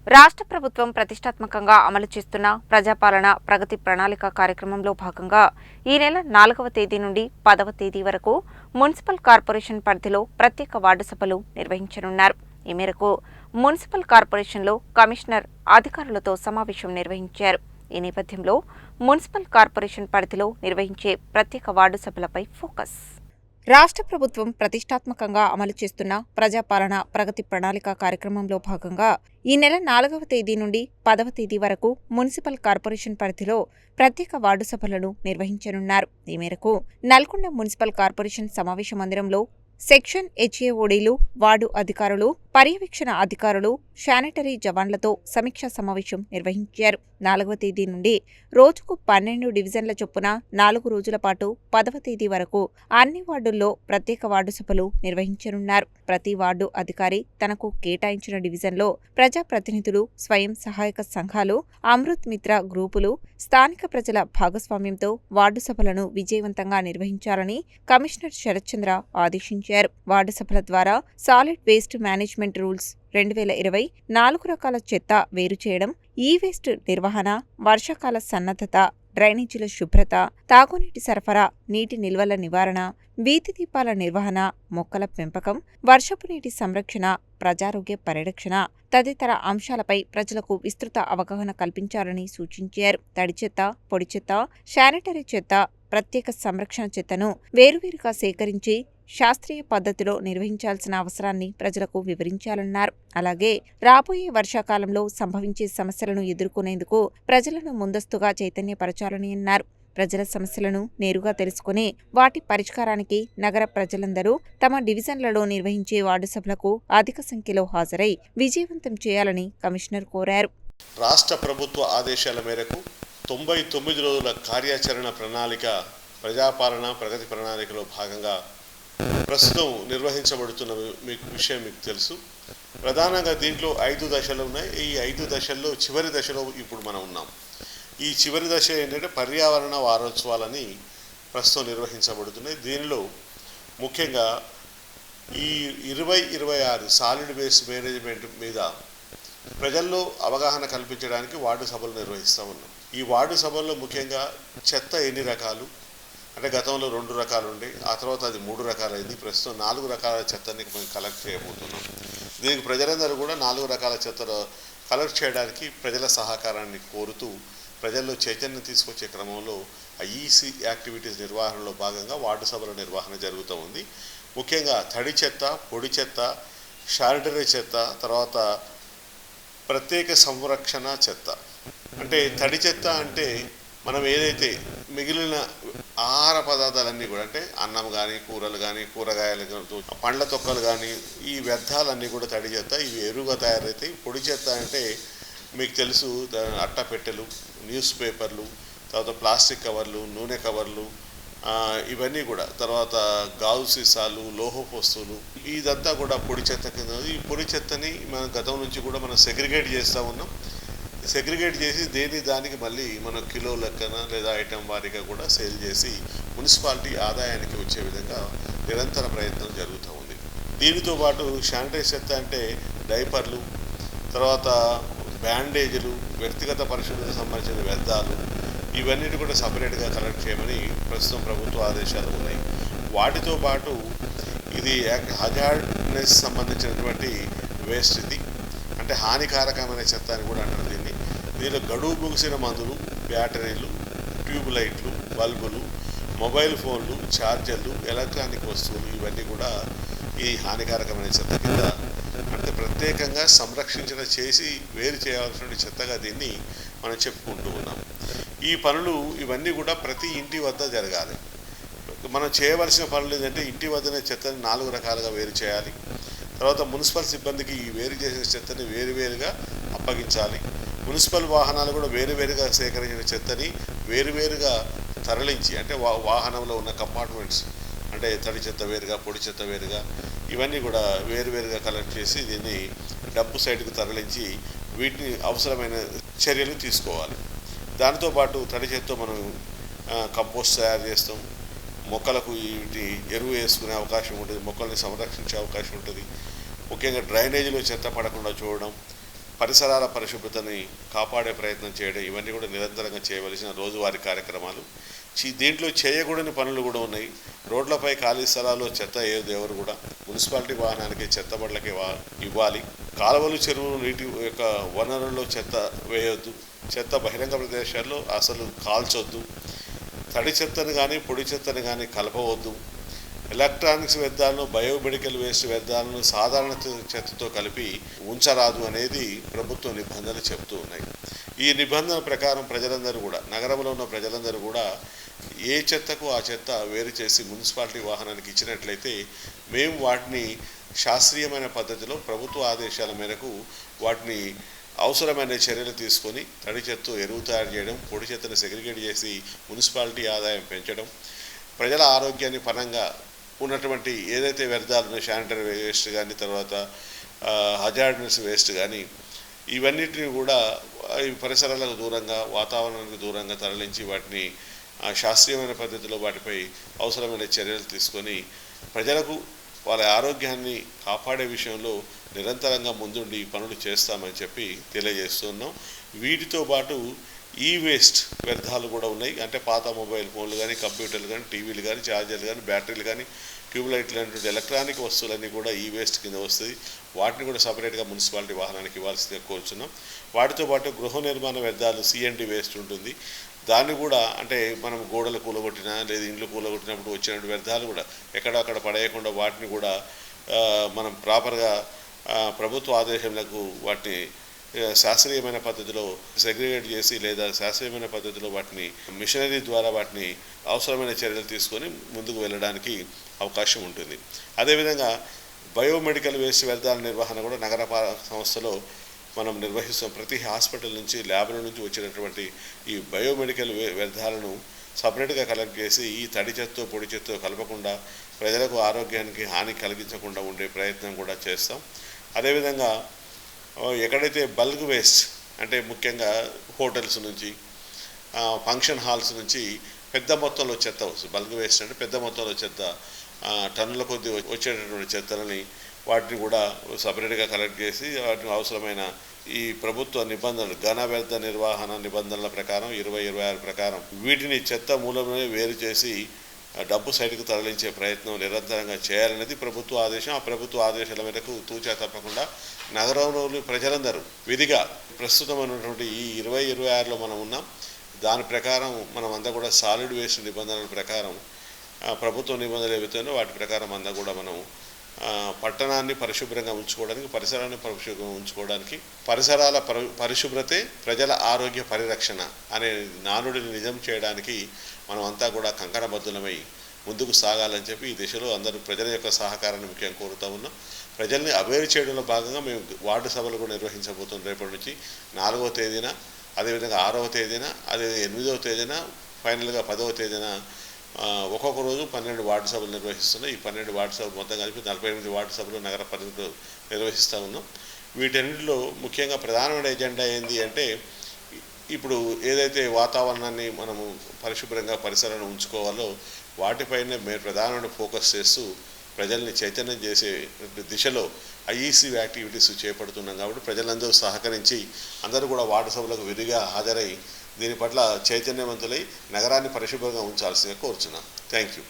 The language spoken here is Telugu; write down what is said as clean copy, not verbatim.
రాష్ట్ర ప్రభుత్వం ప్రతిష్టాత్మకంగా అమలు చేస్తున్న ప్రజాపాలన ప్రగతి ప్రణాళిక కార్యక్రమంలో భాగంగా ఈ నెల 4వ తేదీ నుండి 10వ తేదీ వరకు మున్సిపల్ కార్పొరేషన్ పరిధిలో ప్రత్యేక వార్డు సభలు నిర్వహించనున్నారు. ఈ మేరకు మున్సిపల్ కార్పొరేషన్లో కమిషనర్ అధికారులతో సమావేశం నిర్వహించారు. ఈ నేపథ్యంలో మున్సిపల్ కార్పొరేషన్ పరిధిలో నిర్వహించే ప్రత్యేక వార్డు సభలపై ఫోకస్. రాష్ట్ర ప్రభుత్వం ప్రతిష్టాత్మకంగా అమలు చేస్తున్న ప్రజాపాలన ప్రగతి ప్రణాళిక కార్యక్రమంలో భాగంగా ఈ నెల 4వ తేదీ నుండి 10వ తేదీ వరకు మున్సిపల్ కార్పొరేషన్ పరిధిలో ప్రత్యేక వార్డు సభలను నిర్వహించనున్నారు. ఈ మేరకు నల్గొండ మున్సిపల్ కార్పొరేషన్ సమావేశ మందిరంలో సెక్షన్ హెచ్ఏఓడీలు, వార్డు అధికారులు, పర్యవేక్షణ అధికారులు, శానిటరీ జవాన్లతో సమీక్షా సమావేశం నిర్వహించారు. 4వ తేదీ నుండి రోజుకు 12 డివిజన్ల చొప్పున 4 రోజుల పాటు 10వ తేదీ వరకు అన్ని వార్డుల్లో ప్రత్యేక వార్డు సభలు నిర్వహించనున్నారు. ప్రతి వార్డు అధికారి తనకు కేటాయించిన డివిజన్లో ప్రజాప్రతినిధులు, స్వయం సహాయక సంఘాలు, అమృత్ మిత్ర గ్రూపులు, స్థానిక ప్రజల భాగస్వామ్యంతో వార్డు సభలను విజయవంతంగా నిర్వహించాలని కమిషనర్ శరత్చంద్ర ఆదేశించారు. వార్డు సభల ద్వారా సాలిడ్ వేస్ట్ మేనేజ్మెంట్ రూల్స్ 2020, 4 రకాల చెత్త వేరు చేయడం, ఈ వేస్ట్ నిర్వహణ, వర్షాకాల సన్నద్ధత, డ్రైనేజీల శుభ్రత, తాగునీటి సరఫరా, నీటి నిల్వల నివారణ, వీధి దీపాల నిర్వహణ, మొక్కల పెంపకం, వర్షపు నీటి సంరక్షణ, ప్రజారోగ్య పరిరక్షణ తదితర అంశాలపై ప్రజలకు విస్తృత అవగాహన కల్పించాలని సూచించారు. తడి చెత్త, పొడి చెత్త, శానిటరీ చెత్త, ప్రత్యేక సంరక్షణ చెత్తను వేరువేరుగా సేకరించి శాస్త్రీయ పద్ధతిలో నిర్వహించాల్సిన అవసరాన్ని ప్రజలకు వివరించాలన్నారు. అలాగే రాబోయే వర్షాకాలంలో సంభవించే సమస్యలను ఎదుర్కొనేందుకు ప్రజలను ముందస్తుగా చైతన్యపరచాలని అన్నారు. ప్రజల సమస్యలను నేరుగా తెలుసుకుని వాటి పరిష్కారానికి నగర ప్రజలందరూ తమ డివిజన్లలో నిర్వహించే వార్డు సభలకు అధిక సంఖ్యలో హాజరై విజయవంతం చేయాలని కమిషనర్ కోరారు. రాష్ట్ర ప్రభుత్వ ఆదేశాల మేరకు 99 రోజుల కార్యాచరణ ప్రణాళిక ప్రజాపాలన ప్రగతి ప్రణాళికలో భాగంగా ప్రస్తుతం నిర్వహించబడుతున్న విషయం మీకు తెలుసు. ప్రధానంగా దీంట్లో 5 దశలు ఉన్నాయి. ఈ 5 దశల్లో చివరి దశలో ఇప్పుడు మనం ఉన్నాం. ఈ చివరి దశ ఏంటంటే పర్యావరణ వారోత్సవాలని ప్రస్తుతం నిర్వహించబడుతున్నాయి. దీనిలో ముఖ్యంగా ఈ 2026 సాలిడ్ వేస్ట్ మేనేజ్మెంట్ మీద ప్రజల్లో అవగాహన కల్పించడానికి వార్డు సభలు నిర్వహిస్తూ ఉన్నాం. ఈ వార్డు సభల్లో ముఖ్యంగా చెత్త ఎన్ని రకాలు అంటే గతంలో 2 రకాలు ఉండే, ఆ తర్వాత అది 3 రకాలైంది. ప్రస్తుతం 4 రకాల చెత్తని మేము కలెక్ట్ చేయబోతున్నాం. దీనికి ప్రజలందరూ కూడా 4 రకాల చెత్తను కలెక్ట్ చేయడానికి ప్రజల సహకారాన్ని కోరుతూ ప్రజల్లో చైతన్యం తీసుకొచ్చే క్రమంలో ఈసీ యాక్టివిటీస్ నిర్వహణలో భాగంగా వార్డు సభల నిర్వహణ జరుగుతూ ఉంది. ముఖ్యంగా తడి చెత్త, పొడి చెత్త, శానిటరీ చెత్త, తర్వాత ప్రత్యేక సంరక్షణ చెత్త. అంటే తడి చెత్త అంటే మనం ఏదైతే మిగిలిన ఆహార పదార్థాలన్నీ కూడా అంటే అన్నం కానీ, కూరలు కానీ, కూరగాయలు, పండ్ల తొక్కలు కానీ, ఈ వ్యర్థాలన్నీ కూడా తడి చెత్త. ఇవి ఎరువుగా తయారవుతాయి. పొడి చెత్త అంటే మీకు తెలుసు, అట్టపెట్టెలు, న్యూస్ పేపర్లు, తర్వాత ప్లాస్టిక్ కవర్లు, నూనె కవర్లు, ఇవన్నీ కూడా, తర్వాత గాజు సీసాలు, లోహపు వస్తువులు, ఇదంతా కూడా పొడి చెత్త కింద. ఈ పొడి చెత్తని మన గతం నుంచి కూడా మనం సెగ్రిగేట్ చేస్తూ ఉన్నాం. సెగ్రిగేట్ చేసి దానికి మళ్ళీ మనం కిలో లెక్కన లేదా ఐటెం వారీగా కూడా సేల్ చేసి మున్సిపాలిటీ ఆదాయానికి వచ్చే విధంగా నిరంతర ప్రయత్నం జరుగుతూ ఉంది. దీనితో పాటు శానిటైజ్ చెత్త అంటే డైపర్లు, తర్వాత బ్యాండేజీలు, వ్యక్తిగత పరిశుభ్రతకు సంబంధించిన వ్యర్థాలు, ఇవన్నిటి కూడా సపరేట్గా కలెక్ట్ చేయమని ప్రస్తుతం ప్రభుత్వ ఆదేశాలు ఉన్నాయి. వాటితో పాటు ఇది హజార్డ్నెస్ సంబంధించినటువంటి వేస్ట్, ఇది అంటే హానికారకమైన చెత్త అని కూడా అంటారు దీనిలో గడువు ముగిసిన మందులు, బ్యాటరీలు, ట్యూబ్ లైట్లు, బల్బులు, మొబైల్ ఫోన్లు, ఛార్జర్లు, ఎలక్ట్రానిక్ వస్తువులు, ఇవన్నీ కూడా ఈ హానికారకమైన చెత్త కింద అంటే ప్రత్యేకంగా సంరక్షించిన చేసి వేరు చేయాల్సిన చెత్తగా దీన్ని మనం చెప్పుకుంటూ ఉన్నాం. ఈ పనులు ఇవన్నీ కూడా ప్రతి ఇంటి వద్ద జరగాలి. మనం చేయవలసిన పనులు ఏంటంటే ఇంటి వద్దనే చెత్తని 4 రకాలుగా వేరు చేయాలి. తర్వాత మున్సిపల్ సిబ్బందికి ఈ వేరు చేసిన చెత్తని వేరువేరుగా అప్పగించాలి. మున్సిపల్ వాహనాలు కూడా వేరువేరుగా సేకరించిన చెత్తని వేరువేరుగా తరలించి అంటే వాహనంలో ఉన్న కంపార్ట్మెంట్స్ అంటే తడి చెత్త వేరుగా, పొడి చెత్త వేరుగా, ఇవన్నీ కూడా వేరువేరుగా కలెక్ట్ చేసి దీన్ని డబ్బు సైడ్కి తరలించి వీటిని అవసరమైన చర్యలు తీసుకోవాలి. దాంతోపాటు తడి చెత్తతో మనం కంపోస్ట్ తయారు చేస్తాం. మొక్కలకు వీటి ఎరువు వేసుకునే అవకాశం ఉంటుంది, మొక్కల్ని సంరక్షించే అవకాశం ఉంటుంది. ముఖ్యంగా డ్రైనేజీలో చెత్త పడకుండా చూడడం, పరిసరాల పరిశుభ్రతని కాపాడే ప్రయత్నం చేయడం, ఇవన్నీ కూడా నిరంతరంగా చేయవలసిన రోజువారీ కార్యక్రమాలు. దీంట్లో చేయకూడని పనులు కూడా ఉన్నాయి. రోడ్లపై ఖాళీ స్థలాల్లో చెత్త వేయదు ఎవరు కూడా. మున్సిపాలిటీ వాహనానికి చెత్త బండ్లకి ఇవ్వాలి. కాలువలు, చెరువులు, నీటి యొక్క వనరుల్లో చెత్త వేయొద్దు. చెత్త బహిరంగ ప్రదేశాల్లో అసలు కాల్చొద్దు. తడి చెత్తను కానీ పొడి చెత్తను కానీ కలపవద్దు. ఎలక్ట్రానిక్స్ వ్యర్థాలను, బయోమెడికల్ వేస్ట్ వ్యర్థాలను సాధారణ చెత్తతో కలిపి ఉంచరాదు అనేది ప్రభుత్వ నిబంధనలు చెబుతూ ఉన్నాయి. ఈ నిబంధన ప్రకారం ప్రజలందరూ కూడా, నగరంలో ఉన్న ప్రజలందరూ కూడా ఏ చెత్తకు ఆ చెత్త వేరు చేసి మున్సిపాలిటీ వాహనానికి ఇచ్చినట్లయితే మేము వాటిని శాస్త్రీయమైన పద్ధతిలో ప్రభుత్వ ఆదేశాల మేరకు వాటిని అవసరమైన చర్యలు తీసుకొని తడి చెత్త ఎరువు తయారు చేయడం, పొడి చెత్తను సెగ్రిగేట్ చేసి మున్సిపాలిటీ ఆదాయం పెంచడం, ప్రజల ఆరోగ్యాన్ని పరంగా ఉన్నటువంటి ఏదైతే వ్యర్థాలు శానిటరీ వేస్ట్ కానీ, తర్వాత హజార్డస్ వేస్ట్ కానీ, ఇవన్నిటిని కూడా ఈ పరిసరాలకు దూరంగా, వాతావరణానికి దూరంగా తరలించి వాటిని శాస్త్రీయమైన పద్ధతిలో వాటిపై అవసరమైన చర్యలు తీసుకొని ప్రజలకు వాళ్ళ ఆరోగ్యాన్ని కాపాడే విషయంలో నిరంతరంగా ముందుండి ఈ పనులు చేస్తామని చెప్పి తెలియజేస్తున్నాం. వీటితో పాటు ఈ వేస్ట్ వ్యర్థాలు కూడా ఉన్నాయి. అంటే పాత మొబైల్ ఫోన్లు కానీ, కంప్యూటర్లు కానీ, టీవీలు కానీ, ఛార్జర్లు కానీ, బ్యాటరీలు కానీ, ట్యూబ్లైట్లు లాంటి ఎలక్ట్రానిక్ వస్తువులన్నీ కూడా ఈ వేస్ట్ కింద వస్తుంది. వాటిని కూడా సపరేట్గా మున్సిపాలిటీ వాహనానికి ఇవ్వాల్సిందిగా కోరుచున్నాం. వాటితో పాటు గృహ నిర్మాణ వ్యర్థాలు సిఎన్డి వేస్ట్ ఉంటుంది. దాన్ని కూడా అంటే మనం గోడలు కూలగొట్టినా లేదా ఇండ్లు కూలగొట్టినప్పుడు వచ్చినటువంటి వ్యర్థాలు కూడా ఎక్కడక్కడ పడేయకుండా వాటిని కూడా మనం ప్రాపర్గా ప్రభుత్వ ఆదేశాలకు వాటిని శాస్త్రీయమైన పద్ధతిలో సెగ్రిగేట్ చేసి లేదా శాస్త్రీయమైన పద్ధతిలో వాటిని మిషనరీ ద్వారా వాటిని అవసరమైన చర్యలు తీసుకొని ముందుకు వెళ్ళడానికి అవకాశం ఉంటుంది. అదేవిధంగా బయోమెడికల్ వేస్ట్ వ్యర్థాల నిర్వహణ కూడా నగరపాలక సంస్థలో మనం నిర్వహిస్తాం. ప్రతి హాస్పిటల్ నుంచి, ల్యాబ్ల నుంచి వచ్చినటువంటి ఈ బయోమెడికల్ వ్యర్థాలను సపరేట్గా కలెక్ట్ చేసి ఈ తడి చెత్త పొడి చెత్త కలపకుండా ప్రజలకు ఆరోగ్యానికి హాని కలిగించకుండా ఉండే ప్రయత్నం కూడా చేస్తాం. అదేవిధంగా ఎక్కడైతే బల్క్ వేస్ట్ అంటే ముఖ్యంగా హోటల్స్ నుంచి, ఫంక్షన్ హాల్స్ నుంచి పెద్ద మొత్తంలో చెత్త వస్తుంది. బల్క్ వేస్ట్ అంటే పెద్ద మొత్తంలో చెత్త, టన్నుల కొద్దీ వచ్చేటటువంటి చెత్తలని వాటిని కూడా సపరేట్గా కలెక్ట్ చేసి వాటిని అవసరమైన ఈ ప్రభుత్వ నిబంధనలు, ఘన వ్యర్థ నిర్వహణ నిబంధనల ప్రకారం 2026 ప్రకారం వీటిని చెత్త మూలమే వేరు చేసి డబ్బు సైడ్కు తరలించే ప్రయత్నం నిరంతరంగా చేయాలనేది ప్రభుత్వ ఆదేశం. ఆ ప్రభుత్వ ఆదేశాల మేరకు తూచా తప్పకుండా నగరంలోని ప్రజలందరూ విధిగా ప్రస్తుతం ఉన్నటువంటి ఈ 2026లో మనం ఉన్నాం. దాని ప్రకారం మనం అంతా కూడా సాలిడ్ వేస్ట్ నిబంధనల ప్రకారం ప్రభుత్వ నిబంధనలు ఏవైతున్నాయో వాటి ప్రకారం అంతా కూడా మనం పట్టణాన్ని పరిశుభ్రంగా ఉంచుకోవడానికి, పరిసరాన్ని పరిశుభ్రంగా ఉంచుకోవడానికి, పరిసరాల పరిశుభ్రతే ప్రజల ఆరోగ్య పరిరక్షణ అనే నానుడిని నిజం చేయడానికి మనం అంతా కూడా కంకణబద్ధులమై ముందుకు సాగాలని చెప్పి ఈ దిశలో అందరూ ప్రజల యొక్క సహకారాన్ని ముఖ్యంగా కోరుతూ ఉన్నాం. ప్రజల్ని అవేర్ చేయడంలో భాగంగా మేము వార్డు సభలు కూడా నిర్వహించబోతున్నాం. రేపటి నుంచి 4వ తేదీన, అదేవిధంగా 6వ తేదీన, అదే 8వ తేదీన, ఫైనల్గా 10వ తేదీన ఒక్కొక్క రోజు 12 వార్డు సభలు నిర్వహిస్తున్నాం. ఈ 12 వార్డు సభలు మొత్తం కలిపి 48 వార్డు సభలు నగర పరిధిలో నిర్వహిస్తూ ఉన్నాం. వీటన్నిటిలో ముఖ్యంగా ప్రధానమైన ఎజెండా ఏంది అంటే ఇప్పుడు ఏదైతే వాతావరణాన్ని మనము పరిశుభ్రంగా పరిసరాలను ఉంచుకోవాలో వాటిపైనే మేము ప్రధానమైన ఫోకస్ చేస్తూ ప్రజల్ని చైతన్యం చేసే దిశలో ఐఈసీ యాక్టివిటీస్ చేపడుతున్నాం. కాబట్టి ప్రజలందరూ సహకరించి అందరూ కూడా వార్డు సభలకు విధిగా హాజరై దీని పట్ల చైతన్యవంతులై నగరాన్ని పరిశుభ్రంగా ఉంచాల్సిందిగా కోరుచున్నాం. Thank you.